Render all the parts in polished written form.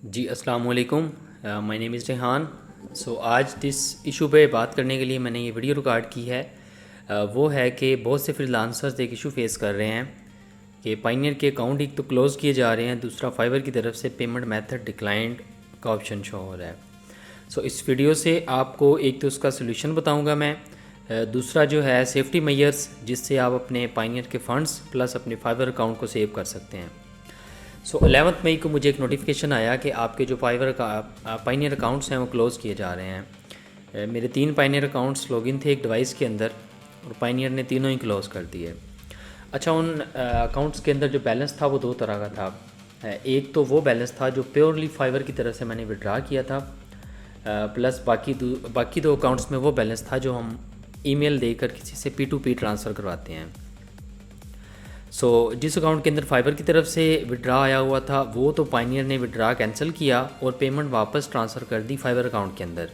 जी अस्सलाम वालेकुम। My name is Rehan. So आज जिस इशू पे बात करने के लिए मैंने ये वीडियो रिकॉर्ड की है वो है कि बहुत से फ्रीलांसर्स एक इशू फेस कर रहे हैं कि पाइनियर के अकाउंट एक तो क्लोज़ किए जा रहे हैं, दूसरा फाइवर की तरफ से पेमेंट मेथड डिक्लाइंड का ऑप्शन शो हो रहा है। सो इस वीडियो से आपको एक तो उसका सोल्यूशन बताऊंगा मैं, दूसरा जो है सेफ्टी मेजर्स जिससे आप अपने पाइनियर के फंड्स प्लस अपने फाइवर अकाउंट को सेव कर सकते हैं। सो 11 मई को मुझे एक नोटिफिकेशन आया कि आपके जो फाइवर का पाइनियर अकाउंट्स हैं वो क्लोज़ किए जा रहे हैं। मेरे 3 पाइनियर अकाउंट्स लॉगिन थे एक डिवाइस के अंदर और पाइनियर ने तीनों ही क्लोज़ कर दिए। अच्छा, उन अकाउंट्स के अंदर जो बैलेंस था वो दो तरह का था। एक तो वो बैलेंस था जो प्योरली फाइवर की तरफ से मैंने विड्रा किया था, प्लस बाकी दो अकाउंट्स में वो बैलेंस था जो हम ईमेल देकर किसी से P2P ट्रांसफ़र करवाते हैं। जिस अकाउंट के अंदर फाइबर की तरफ से विड्रा आया हुआ था वो तो पाइनियर ने विड्रा कैंसिल किया और पेमेंट वापस ट्रांसफ़र कर दी फाइबर अकाउंट के अंदर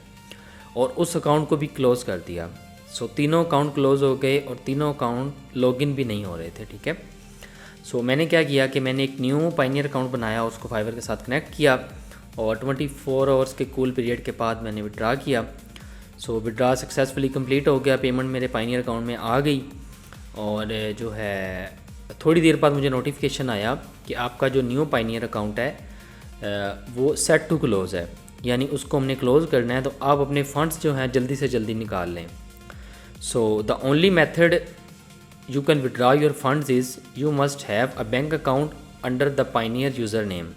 और उस अकाउंट को भी क्लोज़ कर दिया। तीनों अकाउंट क्लोज़ हो गए और तीनों अकाउंट लॉगिन भी नहीं हो रहे थे। ठीक है। मैंने क्या किया कि मैंने एक न्यू पाइनियर अकाउंट बनाया, उसको फाइबर के साथ कनेक्ट किया और 24 आवर्स के कूल पीरियड के बाद मैंने विड्रा किया। विड्रा सक्सेसफुली कंप्लीट हो गया, पेमेंट मेरे पाइनियर अकाउंट में आ गई और जो है थोड़ी देर बाद मुझे नोटिफिकेशन आया कि आपका जो न्यू पाइनियर अकाउंट है वो सेट टू क्लोज़ है, यानी उसको हमने क्लोज़ करना है, तो आप अपने फ़ंड्स जो हैं जल्दी से जल्दी निकाल लें। The only method you can withdraw your funds is you must have a bank account under the pioneer user name.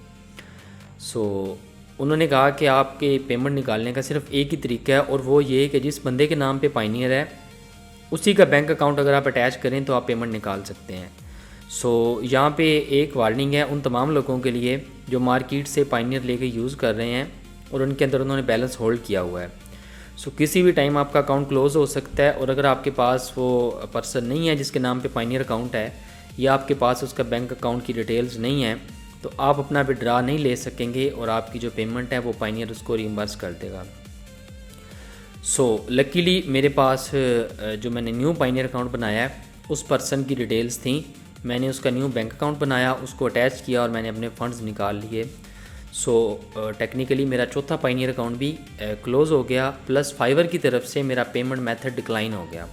उन्होंने कहा कि आपके पेमेंट निकालने का सिर्फ एक ही तरीका है और वो ये कि जिस बंदे के नाम पे पाइनियर है उसी का बैंक अकाउंट अगर आप अटैच करें तो आप पेमेंट निकाल सकते हैं। यहाँ पे एक वार्निंग है उन तमाम लोगों के लिए जो मार्केट से पाइनियर लेके यूज़ कर रहे हैं और उनके अंदर उन्होंने बैलेंस होल्ड किया हुआ है। किसी भी टाइम आपका अकाउंट क्लोज़ हो सकता है और अगर आपके पास वो पर्सन नहीं है जिसके नाम पे पाइनियर अकाउंट है या आपके पास उसका बैंक अकाउंट की डिटेल्स नहीं है तो आप अपना विड्रा नहीं ले सकेंगे और आपकी जो पेमेंट है वो पाइनियर उसको रिइम्बर्स कर देगा। लकीली मेरे पास जो मैंने न्यू पाइनियर अकाउंट बनाया है उस पर्सन की डिटेल्स थी, मैंने उसका न्यू बैंक अकाउंट बनाया, उसको अटैच किया और मैंने अपने फ़ंड्स निकाल लिए। टेक्निकली मेरा चौथा पाइनियर अकाउंट भी क्लोज़ हो गया, प्लस फाइवर की तरफ से मेरा पेमेंट मेथड डिक्लाइन हो गया,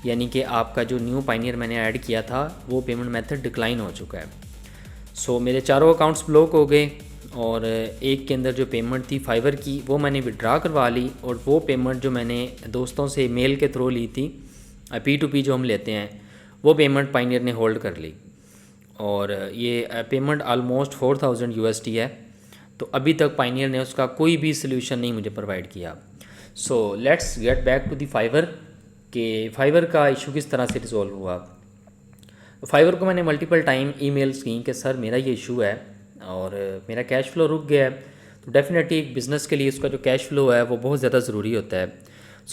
यानी कि आपका जो न्यू पाइनियर मैंने ऐड किया था वो पेमेंट मेथड डिक्लाइन हो चुका है। मेरे चारों अकाउंट्स ब्लॉक हो गए और एक के अंदर जो पेमेंट थी फाइवर की वो मैंने विड्रा करवा ली और वो पेमेंट जो मैंने दोस्तों से मेल के थ्रू ली थी P2P जो हम लेते हैं वो पेमेंट पाइनियर ने होल्ड कर ली और ये पेमेंट आलमोस्ट 4000 USD है। तो अभी तक पाइनियर ने उसका कोई भी सोल्यूशन नहीं मुझे प्रोवाइड किया। Let's get back to the Fiverr कि फाइवर का इशू किस तरह से रिजॉल्व हुआ। फाइवर को मैंने मल्टीपल टाइम ईमेल्स की कि सर मेरा ये इशू है और मेरा कैश फ्लो रुक गया है। तो डेफिनेटली एक बिज़नेस के लिए उसका जो कैश फ्लो है वो बहुत ज़्यादा ज़रूरी होता है।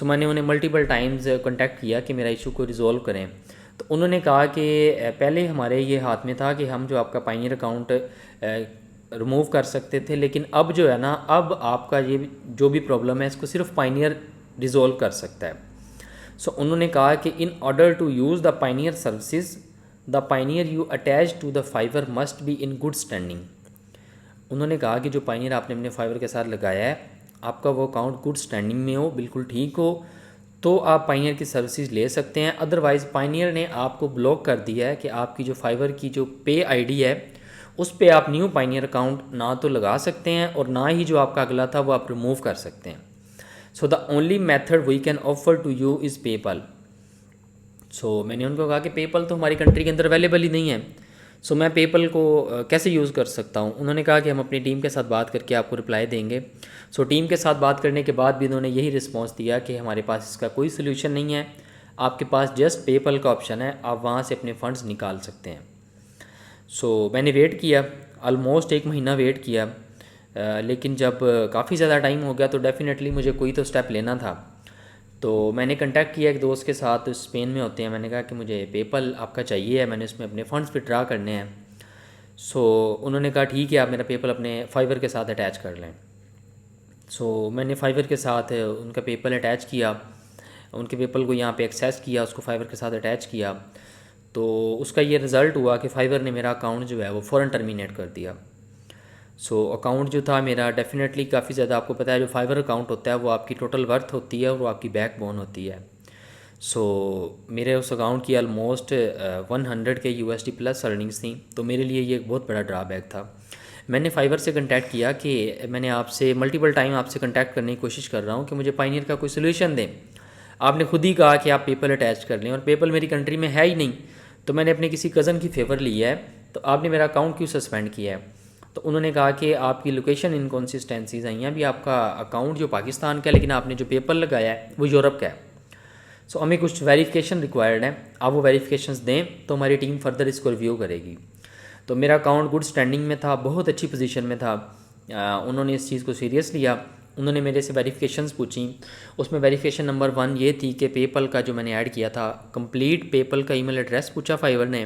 मैंने उन्हें मल्टीपल टाइम्स कॉन्टैक्ट किया कि मेरा इशू को रिज़ॉल्व करें। तो उन्होंने कहा कि पहले हमारे ये हाथ में था कि हम जो आपका पाइनियर अकाउंट रिमूव कर सकते थे, लेकिन अब जो है ना, अब आपका ये जो भी प्रॉब्लम है इसको सिर्फ पाइनियर रिजॉल्व कर सकता है। उन्होंने कहा कि in order to use the Payoneer services the Payoneer you attach to the Fiverr must be in good standing. उन्होंने कहा कि जो पाइनियर आपने अपने फाइवर के साथ लगाया है आपका वो अकाउंट गुड स्टैंडिंग में हो, बिल्कुल ठीक हो, तो आप पाइनियर की सर्विसेज ले सकते हैं। अदरवाइज़ पाइनियर ने आपको ब्लॉक कर दिया है कि आपकी जो फाइवर की जो पे आईडी है उस पे आप न्यू पाइनियर अकाउंट ना तो लगा सकते हैं और ना ही जो आपका अगला था वो आप रिमूव कर सकते हैं। The only method we can offer to you is PayPal. मैंने उनको कहा कि पेपल तो हमारी कंट्री के अंदर अवेलेबल ही नहीं है, मैं पेपल को कैसे यूज़ कर सकता हूँ। उन्होंने कहा कि हम अपनी टीम के साथ बात करके आपको रिप्लाई देंगे। टीम के साथ बात करने के बाद भी उन्होंने यही रिस्पॉन्स दिया कि हमारे पास इसका कोई सोल्यूशन नहीं है, आपके पास जस्ट पेपल का ऑप्शन है, आप वहाँ से अपने फ़ंड्स निकाल सकते हैं। मैंने वेट किया, ऑलमोस्ट 1 महीना वेट किया, लेकिन जब काफ़ी ज़्यादा टाइम हो गया तो डेफ़िनेटली मुझे कोई तो स्टेप लेना था। तो मैंने कांटेक्ट किया एक दोस्त के साथ, स्पेन में होते हैं। मैंने कहा कि मुझे पेपल आपका चाहिए है, मैंने उसमें अपने फ़ंड्स विड्रा करने हैं। उन्होंने कहा ठीक है, आप मेरा पेपल अपने फाइवर के साथ अटैच कर लें। मैंने फाइवर के साथ उनका पेपल अटैच किया, उनके पेपल को यहाँ पे एक्सेस किया, उसको फाइवर के साथ अटैच किया। तो उसका ये रिज़ल्ट हुआ कि फाइवर ने मेरा अकाउंट जो है वो फ़ौरन टर्मिनेट कर दिया। सो अकाउंट जो था मेरा डेफिनेटली काफ़ी ज़्यादा, आपको पता है जो फाइवर अकाउंट होता है वो आपकी टोटल वर्थ होती है और वो आपकी बैकबोन होती है। सो मेरे उस अकाउंट की ऑलमोस्ट 100 के यूएसडी प्लस अर्निंग्स थी, तो मेरे लिए ये एक बहुत बड़ा ड्रॉबैक था। मैंने फाइवर से कांटेक्ट किया कि मैंने आपसे मल्टीपल टाइम आपसे कांटेक्ट करने की कोशिश कर रहा हूँ कि मुझे पाइनियर का कोई सोल्यूशन दें। आपने खुद ही कहा कि आप पेपल अटैच कर लें और पेपल मेरी कंट्री में है ही नहीं, तो मैंने अपने किसी कज़न की फेवर ली है, तो आपने मेरा अकाउंट क्यों सस्पेंड किया है? तो उन्होंने कहा कि आपकी लोकेशन इनकॉन्सिस्टेंसीज आई हैं, अभी आपका अकाउंट जो पाकिस्तान का है लेकिन आपने जो पेपल लगाया है वो यूरोप का है। सो हमें कुछ वेरिफिकेशन रिक्वायर्ड है, आप वो वेरिफिकेशंस दें तो हमारी टीम फर्दर इसको रिव्यू करेगी। तो मेरा अकाउंट गुड स्टैंडिंग में था, बहुत अच्छी पोजीशन में था। उन्होंने इस चीज़ को सीरियस लिया, उन्होंने मेरे से वेरिफिकेशंस पूछी। उसमें वेरिफिकेशन नंबर 1 ये थी कि पेपल का जो मैंने ऐड किया था कंप्लीट पेपल का ईमेल एड्रेस पूछा फाइवर ने,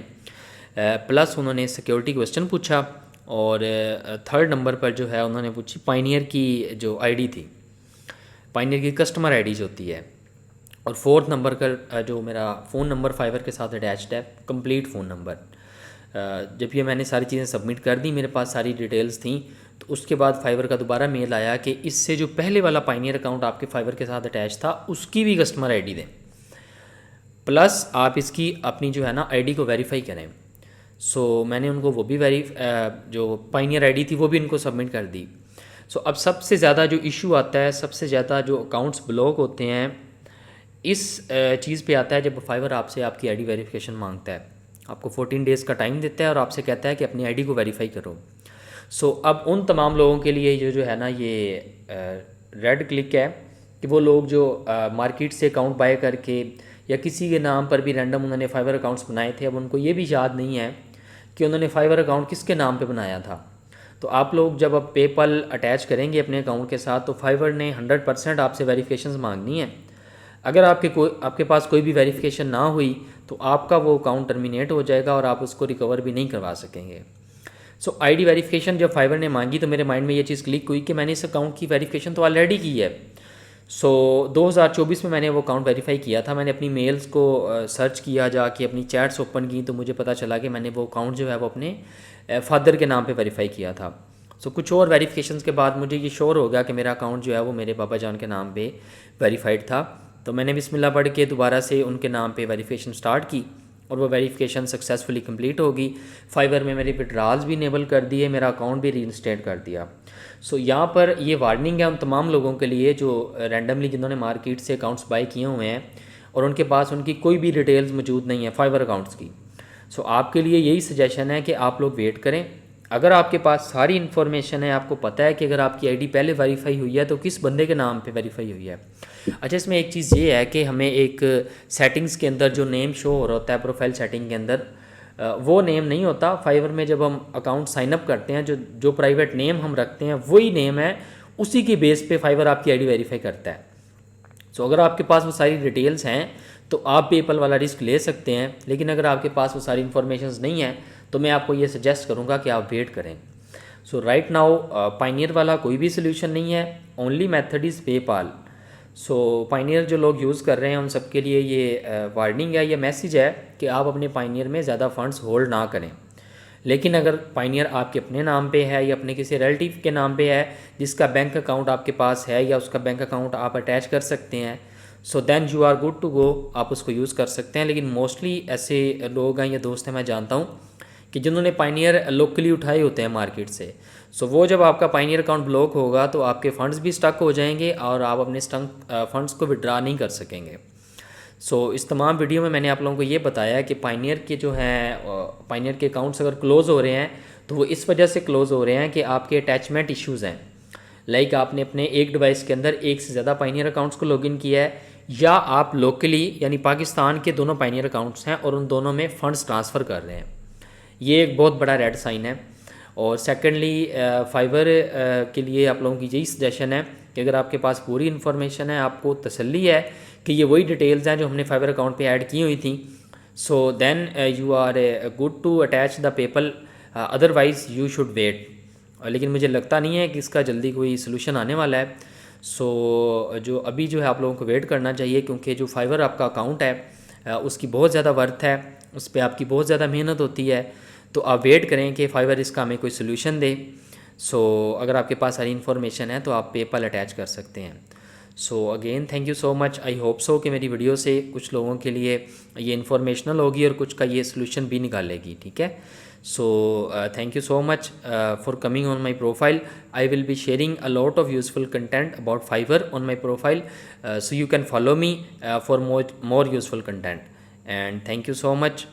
प्लस उन्होंने सिक्योरिटी क्वेश्चन पूछा, और थर्ड नंबर पर जो है उन्होंने पूछी पाइनियर की जो आईडी थी, पाइनियर की कस्टमर आईडी जो होती है, और फोर्थ नंबर का जो मेरा फ़ोन नंबर फाइवर के साथ अटैच्ड है, कंप्लीट फ़ोन नंबर। जब ये मैंने सारी चीज़ें सबमिट कर दी, मेरे पास सारी डिटेल्स थी, तो उसके बाद फाइवर का दोबारा मेल आया कि इससे जो पहले वाला पाइनियर अकाउंट आपके फाइवर के साथ अटैच था उसकी भी कस्टमर आईडी दें, प्लस आप इसकी अपनी जो है ना आईडी को वेरीफाई करें। सो मैंने उनको वो भी जो पाइनियर आईडी थी वो भी इनको सबमिट कर दी। सो अब सबसे ज़्यादा जो इशू आता है, सबसे ज़्यादा जो अकाउंट्स ब्लॉक होते हैं, इस चीज़ पे आता है जब फाइवर आपसे आपकी आईडी वेरिफिकेशन मांगता है, आपको 14 डेज़ का टाइम देता है और आपसे कहता है कि अपनी आईडी को वेरीफाई करो। सो अब उन तमाम लोगों के लिए जो है ना ये रेड क्लिक है कि वो लोग जो मार्केट से अकाउंट बाय करके या किसी के नाम पर भी रैंडम उन्होंने फाइवर अकाउंट्स बनाए थे, अब उनको ये भी याद नहीं है कि उन्होंने फाइवर अकाउंट किसके नाम पे बनाया था। तो आप लोग जब अब पेपल अटैच करेंगे अपने अकाउंट के साथ, तो फाइवर ने 100% आपसे वेरिफिकेशंस मांगनी है। अगर आपके पास कोई भी वेरिफिकेशन ना हुई तो आपका वो अकाउंट टर्मिनेट हो जाएगा और आप उसको रिकवर भी नहीं करवा सकेंगे। सो आईडी वेरिफिकेशन जब फाइवर ने मांगी तो मेरे माइंड में ये चीज़ क्लिक हुई कि मैंने इस अकाउंट की वेरिफिकेशन तो ऑलरेडी की है। सो 2024 में मैंने वो अकाउंट वेरीफाई किया था। मैंने अपनी मेल्स को सर्च किया, जाके अपनी चैट्स ओपन की, तो मुझे पता चला कि मैंने वो अकाउंट जो है वो अपने फादर के नाम पे वेरीफाई किया था। सो कुछ और वेरिफिकेशंस के बाद मुझे ये श्योर हो गया कि मेरा अकाउंट जो है वो मेरे पापा जान के नाम पे वेरीफाइड था। तो मैंने बिस्मिल्लाह पढ़ के दोबारा से उनके नाम पे वेरिफिकेशन स्टार्ट की और वो वेरिफिकेशन सक्सेसफुली कंप्लीट होगी। फाइवर में मेरे विड्रॉल्स भी इनेबल कर दिए, मेरा अकाउंट भी रीइंस्टेट कर दिया। सो यहाँ पर ये वार्निंग है उन तमाम लोगों के लिए जो रैंडमली जिन्होंने मार्केट से अकाउंट्स बाय किए हुए हैं और उनके पास उनकी कोई भी डिटेल्स मौजूद नहीं है फाइवर अकाउंट्स की। सो आपके लिए यही सजेशन है कि आप लोग वेट करें। अगर आपके पास सारी इन्फॉर्मेशन है, आपको पता है कि अगर आपकी आईडी पहले वेरीफाई हुई है तो किस बंदे के नाम पे वेरीफाई हुई है। अच्छा, इसमें एक चीज़ ये है कि हमें एक सेटिंग्स के अंदर जो नेम शो हो रहा होता है प्रोफाइल सेटिंग के अंदर, वो नेम नहीं होता। फाइवर में जब हम अकाउंट साइन अप करते हैं, जो प्राइवेट नेम हम रखते हैं वही नेम है, उसी की बेस पे फाइवर आपकी आईडी वेरीफाई करता है। सो अगर आपके पास वो सारी डिटेल्स हैं तो आप पेपल वाला रिस्क ले सकते हैं, लेकिन अगर आपके पास वो सारी इन्फॉर्मेशन नहीं है तो मैं आपको ये सजेस्ट करूँगा कि आप वेट करें। सो राइट नाउ पाइनियर वाला कोई भी सोल्यूशन नहीं है, only method is PayPal. So pioneer जो लोग यूज़ कर रहे हैं उन सब के लिए ये वार्निंग है, ये मैसेज है कि आप अपने पाइनियर में ज़्यादा फंड्स होल्ड ना करें। लेकिन अगर पाइनियर आपके अपने नाम पे है या अपने किसी रिलेटिव के नाम पे है जिसका बैंक अकाउंट आपके पास है या उसका बैंक अकाउंट आप अटैच कर सकते हैं, so then you are good to go, आप उसको यूज़ कर सकते हैं। लेकिन मोस्टली ऐसे लोग हैं या दोस्त हैं मैं जानता हूँ कि जिन्होंने पाइनियर लोकली उठाए होते हैं मार्केट से। सो वो जब आपका पाइनियर अकाउंट ब्लॉक होगा तो आपके फ़ंड्स भी स्टक हो जाएंगे और आप अपने फंड्स को विड्रा नहीं कर सकेंगे। सो इस तमाम वीडियो में मैंने आप लोगों को ये बताया कि पाइनियर के जो हैं पाइनियर के अकाउंट्स अगर क्लोज़ हो रहे हैं तो वो इस वजह से क्लोज़ हो रहे हैं कि आपके अटैचमेंट इश्यूज़ हैं। लाइक आपने अपने एक डिवाइस के अंदर एक से ज़्यादा पाइनियर अकाउंट्स को लॉगिन किया है, या आप लोकली यानी पाकिस्तान के दोनों पाइनियर अकाउंट्स हैं और उन दोनों में फ़ंड्स ट्रांसफ़र कर रहे हैं। ये एक बहुत बड़ा रेड साइन है। और सेकेंडली फाइवर के लिए आप लोगों की यही सजेशन है कि अगर आपके पास पूरी इन्फॉर्मेशन है, आपको तसल्ली है कि ये वही डिटेल्स हैं जो हमने फाइवर अकाउंट पे ऐड की हुई थी, so then you are good to attach the PayPal, otherwise you should wait. लेकिन मुझे लगता नहीं है कि इसका जल्दी कोई सोल्यूशन आने वाला है। सो जो अभी जो है आप लोगों को वेट करना चाहिए, क्योंकि जो फाइवर आपका अकाउंट है उसकी बहुत ज़्यादा वर्थ है, उस पर आपकी बहुत ज़्यादा मेहनत होती है। तो आप वेट करें कि फाइवर इसका हमें कोई सोल्यूशन दे। सो अगर आपके पास सारी इन्फॉर्मेशन है तो आप पेपल अटैच कर सकते हैं। So again thank you so much. I hope so कि मेरी वीडियो से कुछ लोगों के लिए ये इन्फॉर्मेशनल होगी और कुछ का ये सोल्यूशन भी निकालेगी, ठीक है। So thank you so much for coming on my profile. I will be sharing a lot of useful content about Fiverr on my profile, so you can follow me for more useful content. And thank you so much.